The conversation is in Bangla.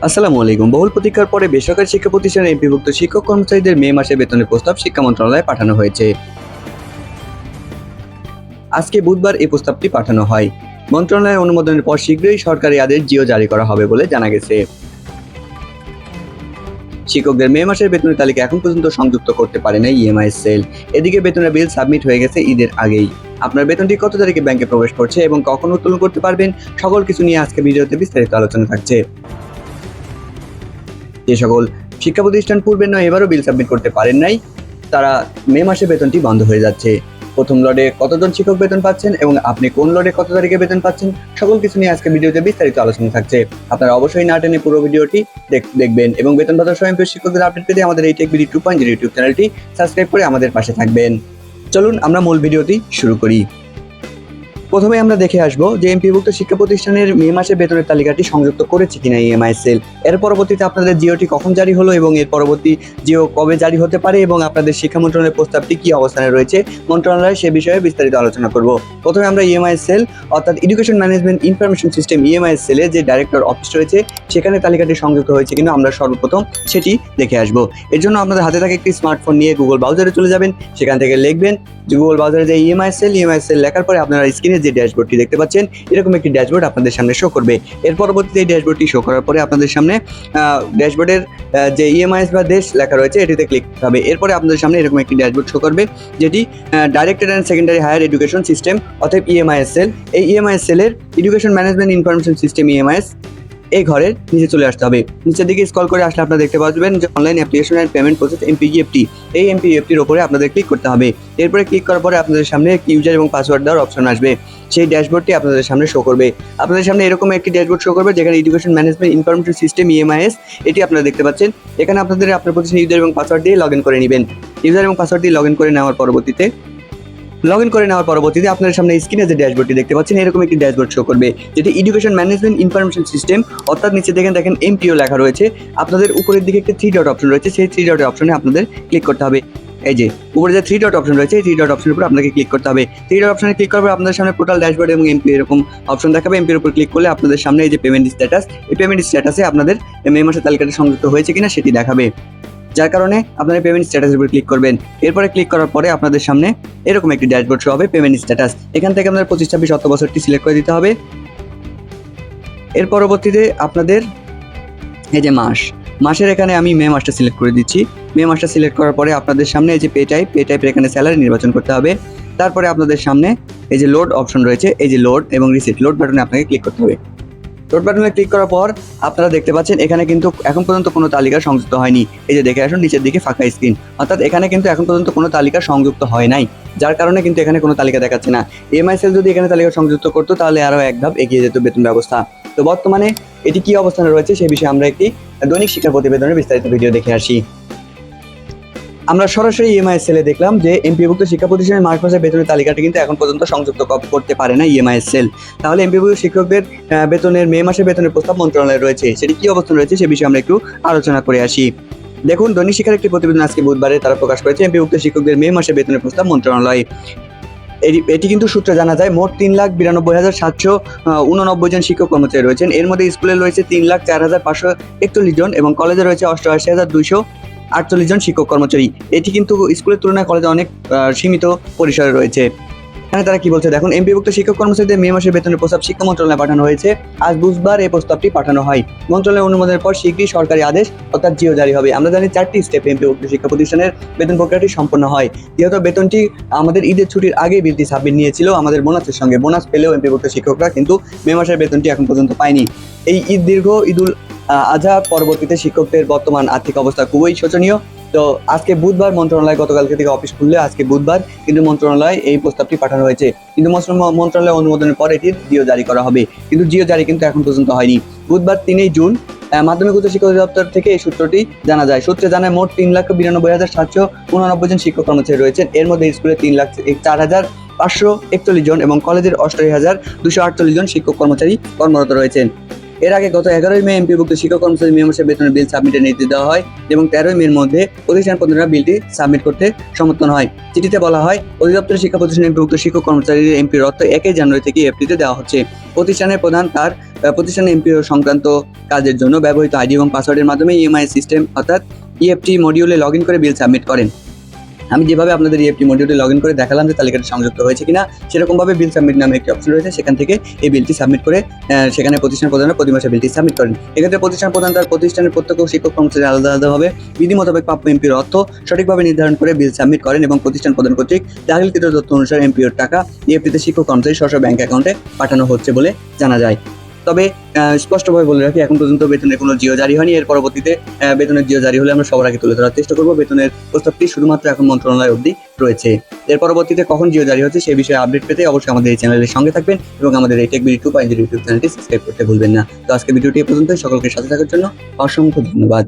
আসসালামু আলাইকুম। বহুল প্রতীক্ষার পরে বেসরকারি শিক্ষা প্রতিষ্ঠানের এমপিভুক্ত শিক্ষক কর্মচারীদের মে মাসে বেতনের প্রস্তাব শিক্ষা মন্ত্রণালয়ে পাঠানো হয়েছে। আজকে বুধবার এই প্রস্তাবটি পাঠানো হয়। মন্ত্রণালয়ের অনুমোদনের পর শীঘ্রই সরকারি আদেশ জিও জারি করা হবে বলে জানা গেছে। শিক্ষকদের মে মাসের বেতনের তালিকা এখন পর্যন্ত সংযুক্ত করতে পারে না ইএমআইএস সেল। এদিকে বেতনের বিল সাবমিট হয়ে গেছে ঈদের আগেই। আপনার বেতনটি কত তারিখে ব্যাংকে প্রবেশ করছে এবং কখন উত্তোলন করতে পারবেন, সকল কিছু নিয়ে আজকে ভিডিওতে বিস্তারিত আলোচনা থাকছে। যে সকল শিক্ষা প্রতিষ্ঠান পূর্বে নয় এবারও বিল সাবমিট করতে পারেন নাই, তারা মে মাসে বেতনটি বন্ধ হয়ে যাচ্ছে। প্রথম লটে কতজন শিক্ষক বেতন পাচ্ছেন এবং আপনি কোন লটে কত তারিখে বেতন পাচ্ছেন, সকল কিছু নিয়ে আজকে ভিডিওতে বিস্তারিত আলোচনা থাকছে। আপনারা অবশ্যই না টেনে পুরো ভিডিওটি দেখবেন এবং বেতন ভাতা স্বয়ংক্রিয় শিক্ষকদের আপডেট পেতে আমাদের এই টেকবিডি 2.0 ইউটিউব চ্যানেলটি সাবস্ক্রাইব করে আমাদের পাশে থাকবেন। চলুন আমরা মূল ভিডিওটি শুরু করি। প্রথমে আমরা দেখে আসবো যে এমপিভুক্ত শিক্ষা প্রতিষ্ঠানের মে মাসে বেতনের তালিকাটি সংযুক্ত করেছে কিনা ইএমআই সেল। এর পরবর্তীতে আপনাদের জিওটি কখন জারি হলো এবং এর পরবর্তী জিও কবে জারি হতে পারে এবং আপনাদের শিক্ষা মন্ত্রণালয়ের প্রস্তাবটি কি অবস্থানে রয়েছে মন্ত্রণালয় সে বিষয়ে বিস্তারিত আলোচনা করব। প্রথমে আমরা ইএমআই সেল অর্থাৎ education management information system EMI সেলে যে ডাইরেক্টর অফিস রয়েছে সেখানে তালিকাটি সংযুক্ত হয়েছে কিনা আমরা সর্বপ্রথম সেটি দেখে আসবো। এর জন্য আপনাদের হাতে থাকা একটি স্মার্টফোন নিয়ে গুগল ব্রাউজারে চলে যাবেন। সেখান থেকে লিখবেন গুগল ব্রাউজারে যে ইএমআই সেল লেখার পরে আপনারা স্ক্রিনে যে ড্যাশবোর্ডটি দেখতে পাচ্ছেন এরকম একটি ড্যাশবোর্ড আপনাদের সামনে শো করবে। এর পরবর্তীতে এই ড্যাশবোর্ডটি শো করার পরে আপনাদের সামনে ড্যাশবোর্ডের যে ইএমআইএস বা দেশ লেখা রয়েছে এটিতে ক্লিক করতে হবে। এরপরে আপনাদের সামনে এরকম একটি ড্যাশবোর্ড শো করবে যেটি directed and secondary higher education system অর্থাৎ ইএমআইএস সেল। এই ইএমআইএস সেলের education management information system EMIS এই ঘরের নিচে চলে আসতে হবে। নিচের দিকে স্ক্রল করে আসলে আপনারা দেখতে পাবেন যে online application and payment process MPEFT. এই এমপিইএফটির উপরে আপনাদের ক্লিক করতে হবে। এরপরে ক্লিক করার পরে আপনাদের সামনে ইউজার এবং পাসওয়ার্ড দেওয়ার অপশন আসবে। সেই ড্যাশবোর্ডটি আপনাদের সামনে শো করবে। আপনাদের সামনে এরকম একটি ড্যাশবোর্ড শো করবে যেখানে education management information system EMIS এটি আপনারা দেখতে পাচ্ছেন। এখানে আপনার প্রতিষ্ঠান ইউজার এবং পাসওয়ার্ড দিয়ে লগ ইন করে নেবেন। ইউজার এবং পাসওয়ার্ড দিয়ে লগ ইন করে নেওয়ার পরবর্তীতে আপনাদের সামনে স্ক্রিনে যে ড্যাশবোর্ডটি দেখতে পাচ্ছেন এরকম একটি ড্যাশবোর্ড শো করবে যেটি এডুকেশন ম্যানেজমেন্ট ইনফরমেশন সিস্টেম অর্থাৎ নিচে দেখেন এমপিও লেখা রয়েছে। আপনাদের উপরের দিকে একটি 3 ডট অপশন রয়েছে, সেই 3 ডট অপশনে আপনাদের ক্লিক করতে হবে। এই যে উপরে যে 3 ডট অপশন রয়েছে এই 3 ডট অপশনের উপর আপনাকে ক্লিক করতে হবে। 3 ডট অপশনে ক্লিক করার পর আপনাদের সামনে টোটাল ড্যাশবোর্ড এবং এমপি এরকম অপশন দেখাবে। এমপির উপর ক্লিক করলে আপনাদের সামনে এই যে পেমেন্ট স্ট্যাটাস, এই পেমেন্ট স্ট্যাটাসে আপনাদের মে মাসের তালিকাটি সংযুক্ত হয়েছে কিনা সেটি দেখাবে, যার কারণে আপনারা পেমেন্ট স্ট্যাটাসের উপর ক্লিক করবেন। এরপরে ক্লিক করার পরে আপনাদের সামনে এরকম একটি ড্যাশবোর্ড শো হবে পেমেন্ট স্ট্যাটাস। এখান থেকে আপনাদের 25-26 অর্থ বছরটি সিলেক্ট করে দিতে হবে। এর পরবর্তীতে আপনাদের এই যে মাসের এখানে আমি মে মাসটা সিলেক্ট করে দিচ্ছি। মে মাসটা সিলেক্ট করার পরে আপনাদের সামনে এই যে পে টাইপের এখানে স্যালারি নির্বাচন করতে হবে। তারপরে আপনাদের সামনে এই যে লোড অপশন রয়েছে, এই যে লোড এবং রিসিট লোড বাটনে আপনাকে ক্লিক করতে হবে। লোড বাটনে ক্লিক করার পর আপনারা দেখতে পাচ্ছেন এখানে কিন্তু এখন পর্যন্ত কোনো তালিকা সংযুক্ত হয়নি। এই যে দেখে আসুন নিচের দিকে ফাঁকা স্ক্রিন, অর্থাৎ এখানে কিন্তু এখন পর্যন্ত কোনো তালিকা সংযুক্ত হয় নাই, যার কারণে কিন্তু এখানে কোনো তালিকা দেখাচ্ছে না। ইএমআই সেল যদি এখানে তালিকা সংযুক্ত করতো তাহলে আরও এক ধাপ এগিয়ে যেত বেতন ব্যবস্থা। তো বর্তমানে এটি কি অবস্থানে রয়েছে সেই বিষয়ে আমরা একটি দৈনিক শিক্ষা প্রতিবেদনের বিস্তারিত ভিডিও দেখে আসি। আমরা সরাসরি ইএমআই সেলে দেখলাম যে এমপিভুক্ত শিক্ষা প্রতিষ্ঠানের মার্চ মাসের বেতনের তালিকাটি কিন্তু এখন পর্যন্ত সংযুক্ত করতে পারে না ইএমআই সেল। তাহলে এমপিভুক্ত শিক্ষকদের বেতনের মে মাসের বেতনের প্রস্তাব মন্ত্রণালয়ে রয়েছে, সেটি কি অবস্থান রয়েছে সে বিষয়ে আমরা একটু আলোচনা করে আসি। দেখুন দৈনিক শিক্ষার একটি প্রতিবেদন আজকে বুধবারে তারা প্রকাশ করেছে এমপিভুক্ত শিক্ষকদের মে মাসের বেতনের প্রস্তাব মন্ত্রণালয়ে। এটি কিন্তু সূত্রে জানা যায় মোট 3,92,789 জন শিক্ষক কর্মচারী রয়েছেন। এর মধ্যে স্কুলে রয়েছে 3,04,541 জন এবং কলেজে রয়েছে 88,248 জন শিক্ষক কর্মচারী। এটি কিন্তু স্কুলের তুলনায় কলেজে অনেক সীমিত পরিসরে রয়েছে। এখানে তারা কি বলছে দেখুন, এমপিভুক্ত শিক্ষক কর্মচারীদের মে মাসের বেতনের প্রস্তাব শিক্ষা মন্ত্রণালয়ে পাঠানো হয়েছে। আজ বুধবার এই প্রস্তাবটি পাঠানো হয়। মন্ত্রণালয়ের অনুমোদনের পর শীঘ্রই সরকারি আদেশ অর্থাৎ জিও জারি হবে। আমরা জানি 4টি স্টেপে এমপিভুক্ত শিক্ষা প্রতিষ্ঠানের বেতন প্রক্রিয়াটি সম্পন্ন হয়। যেহেতু বেতনটি আমাদের ঈদের ছুটির আগে বিলটি সাবমিট নিয়েছিল আমাদের বোনাসের সঙ্গে, বোনাস পেলেও এমপিভুক্ত শিক্ষকরা কিন্তু মে মাসের বেতনটি এখন পর্যন্ত পায়নি। এই ঈদুল আজহা পরবর্তীতে শিক্ষকদের বর্তমান আর্থিক অবস্থা খুবই শোচনীয়। তো আজকে বুধবার মন্ত্রণালয় গতকালকে থেকে অফিস খুললে আজকে বুধবার কিন্তু মন্ত্রণালয় এই প্রস্তাবটি পাঠানো হয়েছে, কিন্তু মন্ত্রণালয় অনুমোদনের পর এটির জিও জারি করা হবে, কিন্তু জিও জারি কিন্তু এখন পর্যন্ত হয়নি। বুধবার 3 জুন মাধ্যমিক উচ্চ শিক্ষা অধিদপ্তর থেকে এই সূত্রটি জানা যায়। সূত্রে জানায় মোট 3,92,789 জন শিক্ষক কর্মচারী রয়েছেন। এর মধ্যে স্কুলে 3,04,541 জন এবং কলেজের 88,248 জন শিক্ষক কর্মচারী কর্মরত রয়েছেন। এর আগে গত 11ই মে এমপিভুক্ত শিক্ষক কর্মচারী মে মাসে বেতনের বিল সাবমিটের নির্দেশ দেওয়া হয় এবং 13ই মের মধ্যে প্রতিষ্ঠান প্রধানরা বিলটি সাবমিট করতে সমর্থন হয়। চিঠিতে বলা হয়, অধিদপ্তরের শিক্ষা প্রতিষ্ঠানে এমপিভুক্ত শিক্ষক কর্মচারীদের এমপির অর্থ 1 জানুয়ারি থেকে এফটিতে দেওয়া হচ্ছে। প্রতিষ্ঠানের প্রধান তার প্রতিষ্ঠানের এমপি সংক্রান্ত কাজের জন্য ব্যবহৃত আইডি এবং পাসওয়ার্ডের মাধ্যমে ইএমআই সিস্টেম অর্থাৎ ইএফটি মডিউলে লগ ইন করে বিল সাবমিট করেন। আমি যেভাবে আপনাদের ইএফটি মডিউলে লগ ইন করে দেখালাম যে তালিকাটা সংযুক্ত হয়েছে কিনা, সেরকমভাবে বিল সাবমিট নামে একটি অপশন রয়েছে, সেখান থেকে এই বিলটি সাবমিট করে সেখানে প্রতিষ্ঠান প্রধানরা প্রতি মাসে বিলটি সাবমিট করেন। এক্ষেত্রে প্রতিষ্ঠান প্রধান তার প্রতিষ্ঠানের প্রত্যক্ষ শিক্ষক কর্মচারী আলাদা আলাদাভাবে বিধি মোতাবেক প্রাপ্য এমপির অর্থ সঠিকভাবে নির্ধারণ করে বিল সাবমিট করেন এবং প্রতিষ্ঠান প্রধান কর্তৃক দাখিলকৃত তথ্য অনুসারে এমপিওর টাকা ইএফটিতে শিক্ষক কর্মচারী স্ব ব্যাংক অ্যাকাউন্টে পাঠানো হচ্ছে বলে জানা যায়। তবে স্পষ্টভাবে বলে রাখি, এখন পর্যন্ত বেতনের কোনো জিও জারি হয়নি। এর পরবর্তীতে বেতনের জিও জারি হলে আমরা সবার আগে তুলে ধরার চেষ্টা করব। বেতনের প্রস্তাবটি শুধুমাত্র এখন মন্ত্রণালয় অবধি রয়েছে। এর পরবর্তীতে কখন জিও জারি হচ্ছে সেই বিষয়ে আপডেট পেতে অবশ্যই আমাদের এই চ্যানেলের সঙ্গে থাকবেন এবং আমাদের এই টেকবিডি 2.0 ইউটিউব চ্যানেলটি সাবস্ক্রাইব করতে ভুলবেন না। তো আজকে ভিডিওটি এ পর্যন্ত, সকলকে সাথে থাকার জন্য অসংখ্য ধন্যবাদ।